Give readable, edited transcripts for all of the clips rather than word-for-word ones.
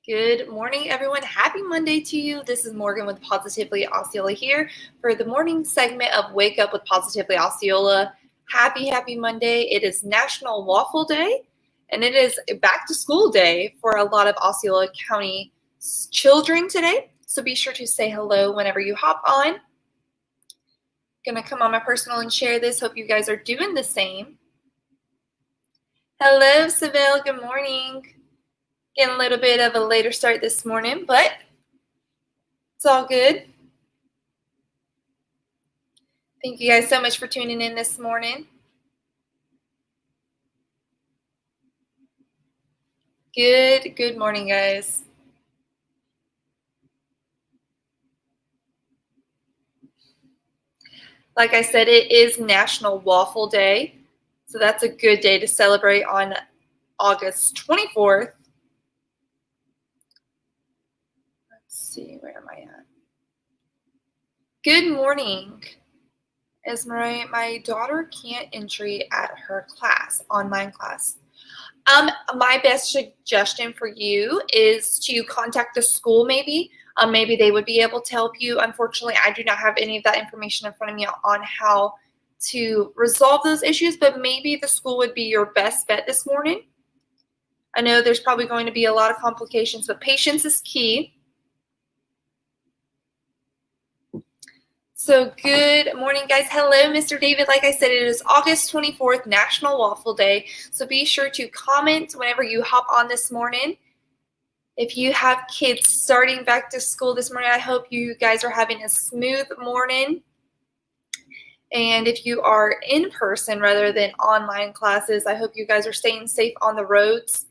Good morning, everyone. Happy Monday to you. This is Morgan with Positively Osceola here for the morning segment of Wake Up with Positively Osceola. Happy Monday. It is National Waffle Day, and it is back to school day for a lot of Osceola County children today. So be sure to say hello whenever you hop on. Gonna come on my personal and share this. Hope you guys are doing the same. Hello, Seville. Good morning. Getting a little bit of a later start this morning, but it's all good. Thank you guys so much for tuning in this morning. Good morning, guys. Like I said, it is National Waffle Day, so that's a good day to celebrate on August 24th. Let's see, where am I at? Good morning, Esmeralda. My daughter can't entry at her class, online class. My best suggestion for you is to contact the school maybe. Maybe they would be able to help you. Unfortunately, I do not have any of that information in front of me on how to resolve those issues, but maybe the school would be your best bet this morning. I know there's probably going to be a lot of complications, but patience is key. So good morning, guys. Hello, Mr. David. Like I said, it is August 24th, National Waffle Day. So be sure to comment whenever you hop on this morning. If you have kids starting back to school this morning, I hope you guys are having a smooth morning. And if you are in person rather than online classes, I hope you guys are staying safe on the roads.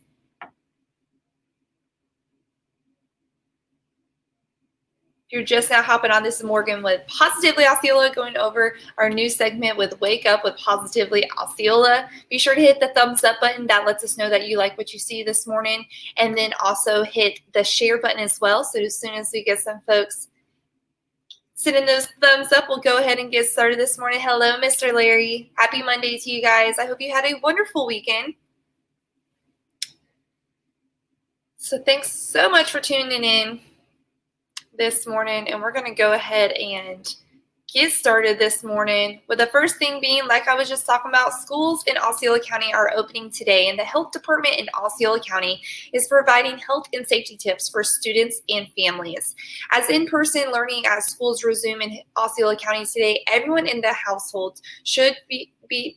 If you're just now hopping on, this is Morgan with Positively Osceola, going over our new segment with Wake Up with Positively Osceola. Be sure to hit the thumbs up button. That lets us know that you like what you see this morning. And then also hit the share button as well. So as soon as we get some folks sending those thumbs up, we'll go ahead and get started this morning. Hello, Mr. Larry. Happy Monday to you guys. I hope you had a wonderful weekend. So thanks so much for tuning in this morning, and we're going to go ahead and get started this morning with the first thing being, like I was just talking about, schools in Osceola County are opening today, and the health department in Osceola County is providing health and safety tips for students and families. As in-person learning at schools resume in Osceola County today, everyone in the household should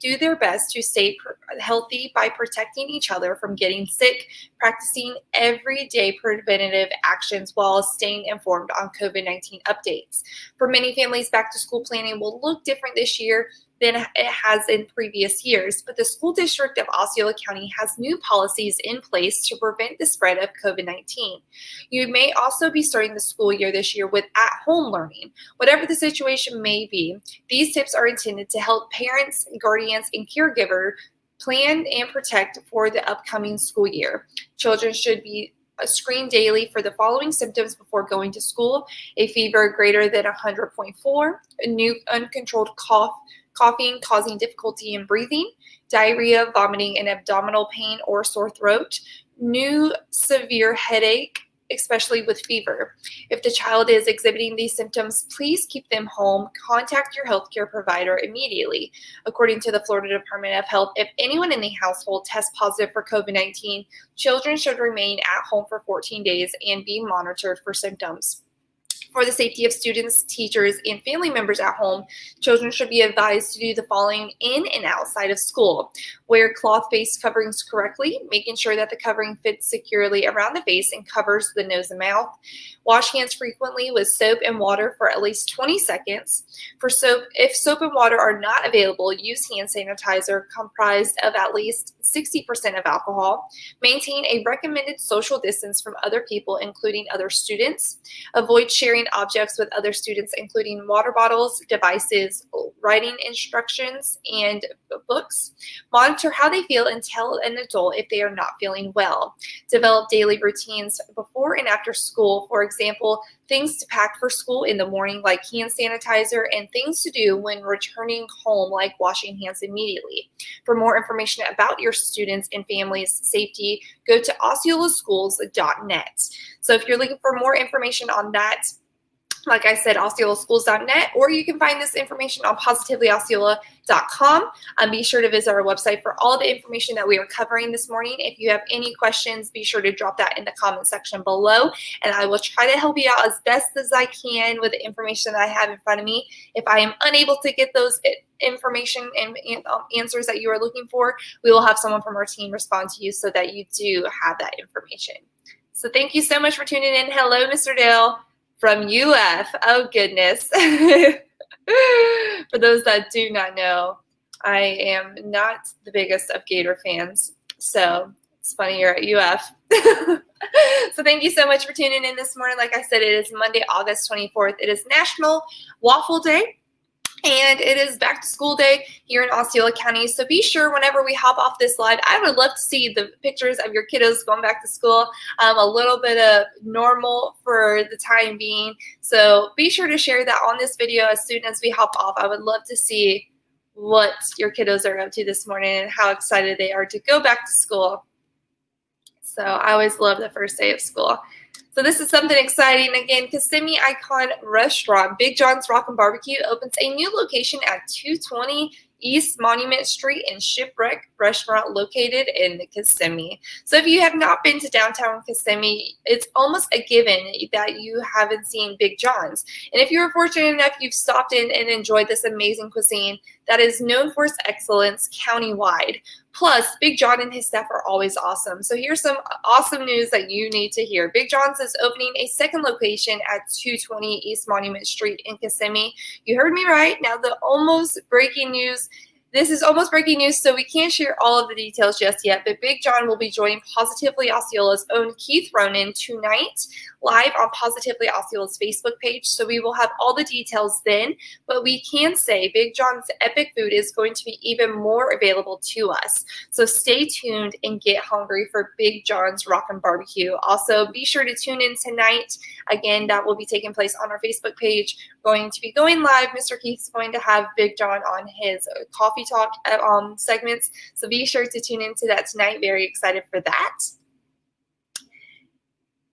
do their best to stay healthy by protecting each other from getting sick, practicing everyday preventative actions while staying informed on COVID-19 updates. For many families, back to school planning will look different this year than it has in previous years, but the school district of Osceola County has new policies in place to prevent the spread of COVID-19. You may also be starting the school year this year with at-home learning. Whatever the situation may be, these tips are intended to help parents, guardians, and caregivers plan and protect for the upcoming school year. Children should be screened daily for the following symptoms before going to school: a fever greater than 100.4, a new uncontrolled coughing causing difficulty in breathing, diarrhea, vomiting, and abdominal pain or sore throat, new severe headache, especially with fever. If the child is exhibiting these symptoms, please keep them home. Contact your healthcare provider immediately. According to the Florida Department of Health, if anyone in the household tests positive for COVID-19, children should remain at home for 14 days and be monitored for symptoms. For the safety of students, teachers, and family members at home, children should be advised to do the following in and outside of school: wear cloth face coverings correctly, making sure that the covering fits securely around the face and covers the nose and mouth. Wash hands frequently with soap and water for at least 20 seconds. If soap and water are not available, use hand sanitizer comprised of at least 60% of alcohol. Maintain a recommended social distance from other people, including other students. Avoid sharing objects with other students, including water bottles, devices, writing instructions, and books. Monitor how they feel and tell an adult if they are not feeling well. Develop daily routines before and after school. For example, things to pack for school in the morning, like hand sanitizer, and things to do when returning home, like washing hands immediately. For more information about your students' and families' safety, go to osceolaschools.net. So if you're looking for more information on that, like I said, osceolaschools.net, or you can find this information on positivelyosceola.com. Be sure to visit our website for all the information that we are covering this morning. If you have any questions, be sure to drop that in the comment section below, and I will try to help you out as best as I can with the information that I have in front of me. If I am unable to get those information and answers that you are looking for, we will have someone from our team respond to you so that you do have that information. So thank you so much for tuning in. Hello, Mr. Dale. From UF. Oh, goodness. For those that do not know, I am not the biggest of Gator fans. So it's funny you're at UF. So thank you so much for tuning in this morning. Like I said, it is Monday, August 24th. It is National Waffle Day. And it is back to school day here in Osceola County. So be sure whenever we hop off this live, I would love to see the pictures of your kiddos going back to school. A little bit of normal for the time being. So be sure to share that on this video as soon as we hop off. I would love to see what your kiddos are up to this morning and how excited they are to go back to school. So I always love the first day of school. So this is something exciting. Again, Kissimmee Icon Restaurant, Big John's Rockin Barbecue, opens a new location at 220 East Monument Street in Shipwreck Restaurant located in Kissimmee. So if you have not been to downtown Kissimmee, it's almost a given that you haven't seen Big John's. And if you were fortunate enough, you've stopped in and enjoyed this amazing cuisine that is known for its excellence countywide. Plus, Big John and his staff are always awesome. So here's some awesome news that you need to hear. Big John's is opening a second location at 220 East Monument Street in Kissimmee. You heard me right. Now, the almost breaking news. This is almost breaking news, so we can't share all of the details just yet, but Big John will be joining Positively Osceola's own Keith Ronan tonight live on Positively Osceola's Facebook page, so we will have all the details then, but we can say Big John's epic food is going to be even more available to us, so stay tuned and get hungry for Big John's Rockin' Barbecue. Also, be sure to tune in tonight. Again, that will be taking place on our Facebook page. Going to be going live. Mr. Keith's going to have Big John on his coffee talk segments, so be sure to tune into that tonight. Very excited for that.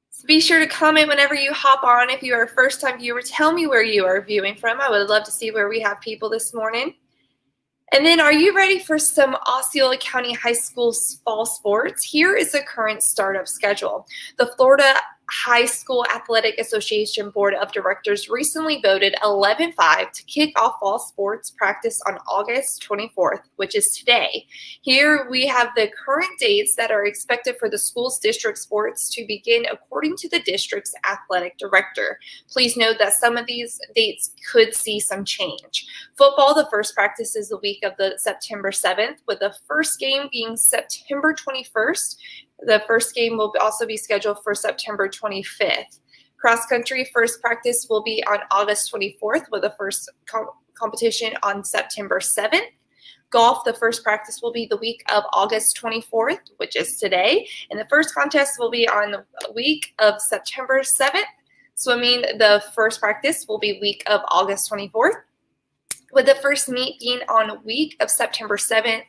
So be sure to comment whenever you hop on. If you are a first-time viewer, tell me where you are viewing from. I would love to see where we have people this morning. And then, are you ready for some Osceola County High School fall sports? Here is the current startup schedule. The Florida High School Athletic Association Board of Directors recently voted 11-5 to kick off fall sports practice on August 24th, which is today. Here we have the current dates that are expected for the school's district sports to begin according to the district's athletic director. Please note that some of these dates could see some change. Football, the first practice is the week of the September 7th, with the first game being September 21st. The first game will also be scheduled for September 25th. Cross country first practice will be on August 24th, with the first competition on September 7th. Golf, the first practice will be the week of August 24th, which is today. And the first contest will be on the week of September 7th. Swimming, the first practice will be week of August 24th, with the first meet being on week of September 7th.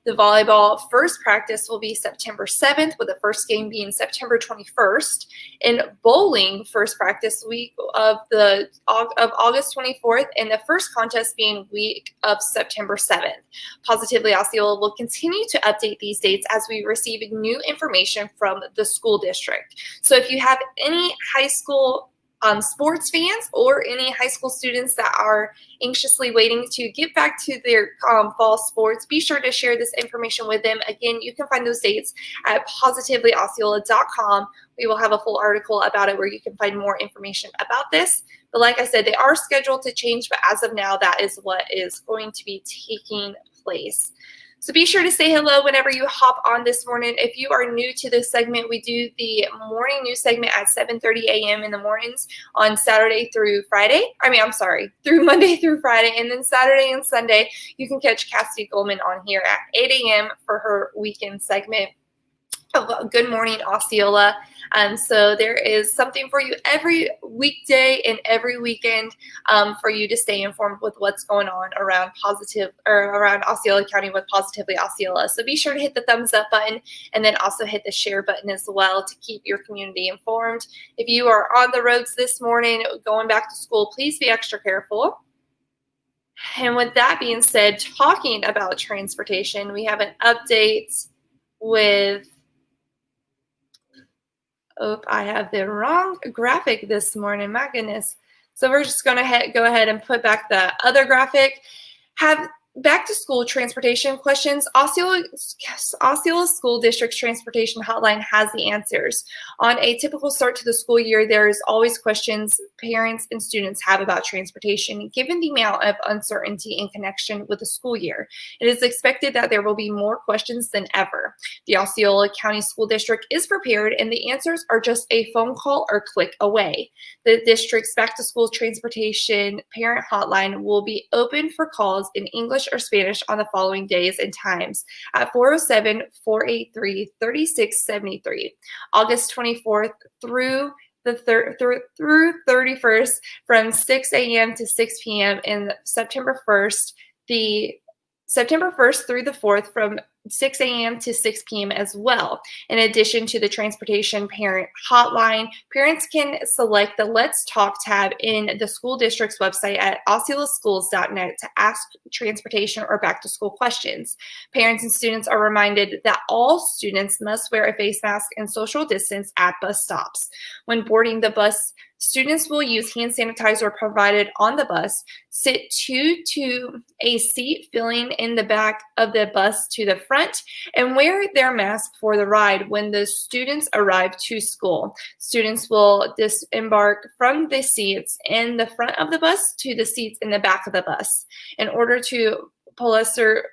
The volleyball first practice will be September 7th, with the first game being September 21st. And bowling first practice week of August 24th, and the first contest being week of September 7th. Positively Osceola will continue to update these dates as we receive new information from the school district. So if you have any high school sports fans or any high school students that are anxiously waiting to get back to their fall sports, be sure to share this information with them. Again, you can find those dates at positivelyosceola.com. We will have a full article about it where you can find more information about this. But like I said, they are scheduled to change, but as of now, that is what is going to be taking place. So be sure to say hello whenever you hop on this morning. If you are new to this segment, we do the morning news segment at 7:30 a.m. in the mornings on Saturday through Friday. Through Monday through Friday. And then Saturday and Sunday, you can catch Cassidy Goldman on here at 8 a.m. for her weekend segment. Good morning, Osceola. So there is something for you every weekday and every weekend for you to stay informed with what's going on around around Osceola County with Positively Osceola. So be sure to hit the thumbs up button and then also hit the share button as well to keep your community informed. If you are on the roads this morning going back to school, please be extra careful. And with that being said, talking about transportation, we have an update with Oh, I have the wrong graphic this morning. My goodness. So we're just going to go ahead and put back the other graphic. Have back to school transportation questions. Osceola School District's transportation hotline has the answers. On a typical start to the school year, there's always questions parents and students have about transportation, given the amount of uncertainty in connection with the school year. It is expected that there will be more questions than ever. The Osceola County School District is prepared, and the answers are just a phone call or click away. The district's back to school transportation parent hotline will be open for calls in English or Spanish on the following days and times at 407-483-3673, August 24th through through 31st from 6 a.m. to 6 p.m. and September 1st through the 4th from 6 a.m. to 6 p.m. as well. In addition to the transportation parent hotline, parents can select the Let's Talk tab in the school district's website at osceolaschools.net to ask transportation or back to school questions. Parents and students are reminded that all students must wear a face mask and social distance at bus stops. When boarding the bus, students will use hand sanitizer provided on the bus, sit two to a seat filling in the back of the bus to the front, and wear their mask for the ride when the students arrive to school. Students will disembark from the seats in the front of the bus to the seats in the back of the bus. In order to bolster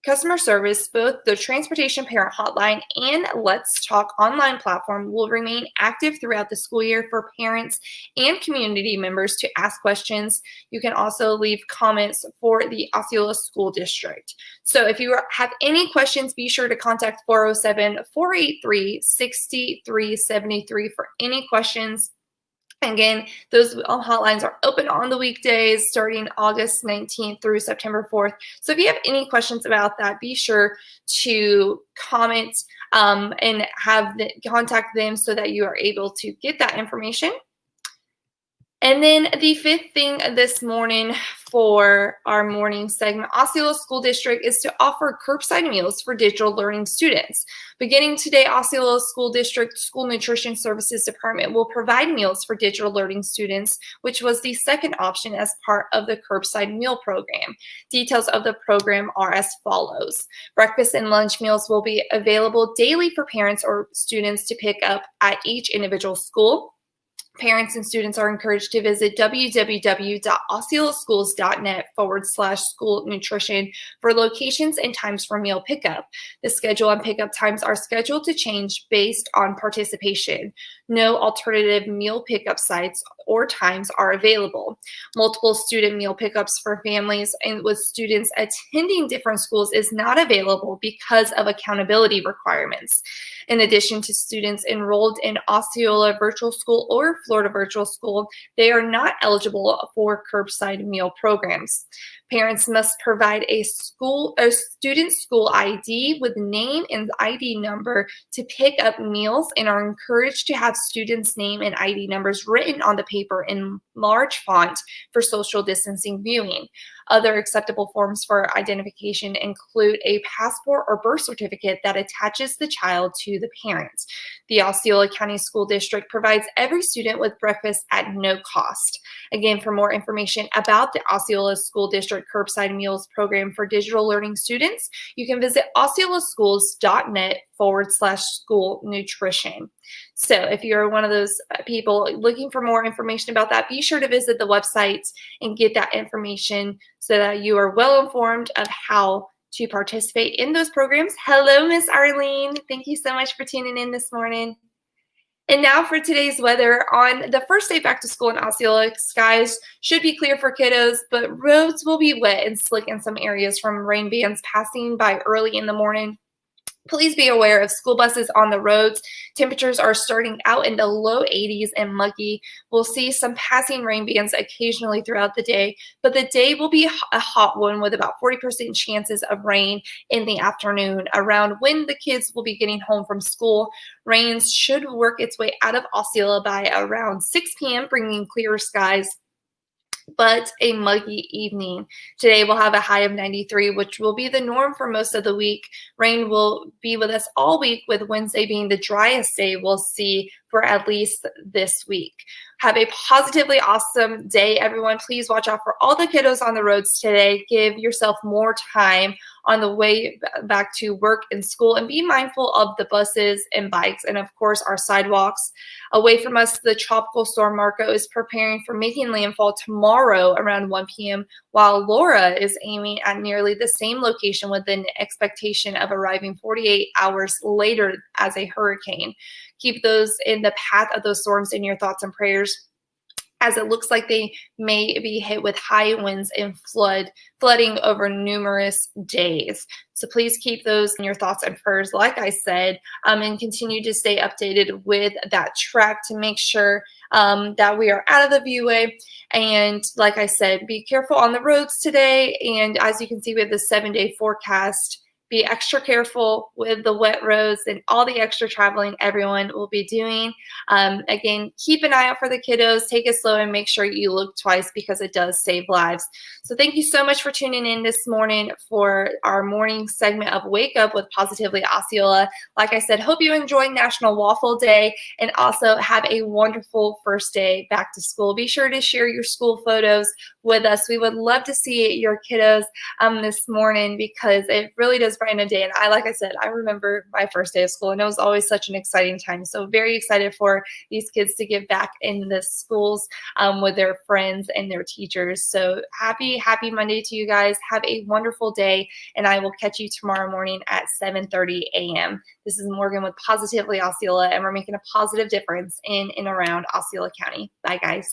customer service, both the Transportation Parent Hotline and Let's Talk online platform will remain active throughout the school year for parents and community members to ask questions. You can also leave comments for the Osceola School District. So if you have any questions, be sure to contact 407-483-6373 for any questions. Again, those hotlines are open on the weekdays starting August 19th through September 4th. So if you have any questions about that, be sure to comment and contact them so that you are able to get that information. And then the fifth thing this morning for our morning segment, Osceola School District is to offer curbside meals for digital learning students. Beginning today, Osceola School District School Nutrition Services Department will provide meals for digital learning students, which was the second option as part of the curbside meal program. Details of the program are as follows. Breakfast and lunch meals will be available daily for parents or students to pick up at each individual school. Parents and students are encouraged to visit www.osceolaschools.net/school nutrition for locations and times for meal pickup. The schedule and pickup times are scheduled to change based on participation. No alternative meal pickup sites or times are available. Multiple student meal pickups for families and with students attending different schools is not available because of accountability requirements. In addition to students enrolled in Osceola Virtual School or Florida Virtual School, they are not eligible for curbside meal programs. Parents must provide a student school ID with name and ID number to pick up meals and are encouraged to have students' name and ID numbers written on the paper in large font for social distancing viewing. Other acceptable forms for identification include a passport or birth certificate that attaches the child to the parent. The Osceola County School District provides every student with breakfast at no cost. Again, for more information about the Osceola School District Curbside Meals Program for digital learning students, you can visit osceolaschools.net/school nutrition. So if you're one of those people looking for more information about that, be sure to visit the website and get that information so that you are well informed of how to participate in those programs. Hello, Miss Arlene. Thank you so much for tuning in this morning. And now for today's weather. On the first day back to school in Osceola, skies should be clear for kiddos, but roads will be wet and slick in some areas from rain bands passing by early in the morning. Please be aware of school buses on the roads. Temperatures are starting out in the low 80s and muggy. We'll see some passing rain bands occasionally throughout the day, but the day will be a hot one with about 40% chances of rain in the afternoon around when the kids will be getting home from school. Rains should work its way out of Osceola by around 6 p.m., bringing clearer skies but a muggy evening. Today we'll have a high of 93, which will be the norm for most of the week. Rain will be with us all week, with Wednesday being the driest day we'll see for at least this week. Have a positively awesome day, everyone. Please watch out for all the kiddos on the roads today. Give yourself more time on the way back to work and school, and be mindful of the buses and bikes and, of course, our sidewalks. Away from us, the tropical storm Marco is preparing for making landfall tomorrow around 1 p.m., while Laura is aiming at nearly the same location with an expectation of arriving 48 hours later as a hurricane. Keep those in the path of those storms in your thoughts and prayers, as it looks like they may be hit with high winds and flooding over numerous days. So please keep those in your thoughts and prayers, like I said, and continue to stay updated with that track to make sure that we are out of the viewway. And like I said, be careful on the roads today. And as you can see, we have the 7-day forecast. Be extra careful with the wet roads and all the extra traveling everyone will be doing. Again, keep an eye out for the kiddos. Take it slow and make sure you look twice, because it does save lives. So thank you so much for tuning in this morning for our morning segment of Wake Up with Positively Osceola. Like I said, hope you enjoyed National Waffle Day, and also have a wonderful first day back to school. Be sure to share your school photos with us. We would love to see your kiddos this morning, because it really does brighten a day. And like I said, I remember my first day of school, and it was always such an exciting time. So very excited for these kids to get back in the schools with their friends and their teachers. So happy Monday to you guys. Have a wonderful day, and I will catch you tomorrow morning at 7:30 a.m. This is Morgan with Positively Osceola, and we're making a positive difference in and around Osceola County. Bye, guys.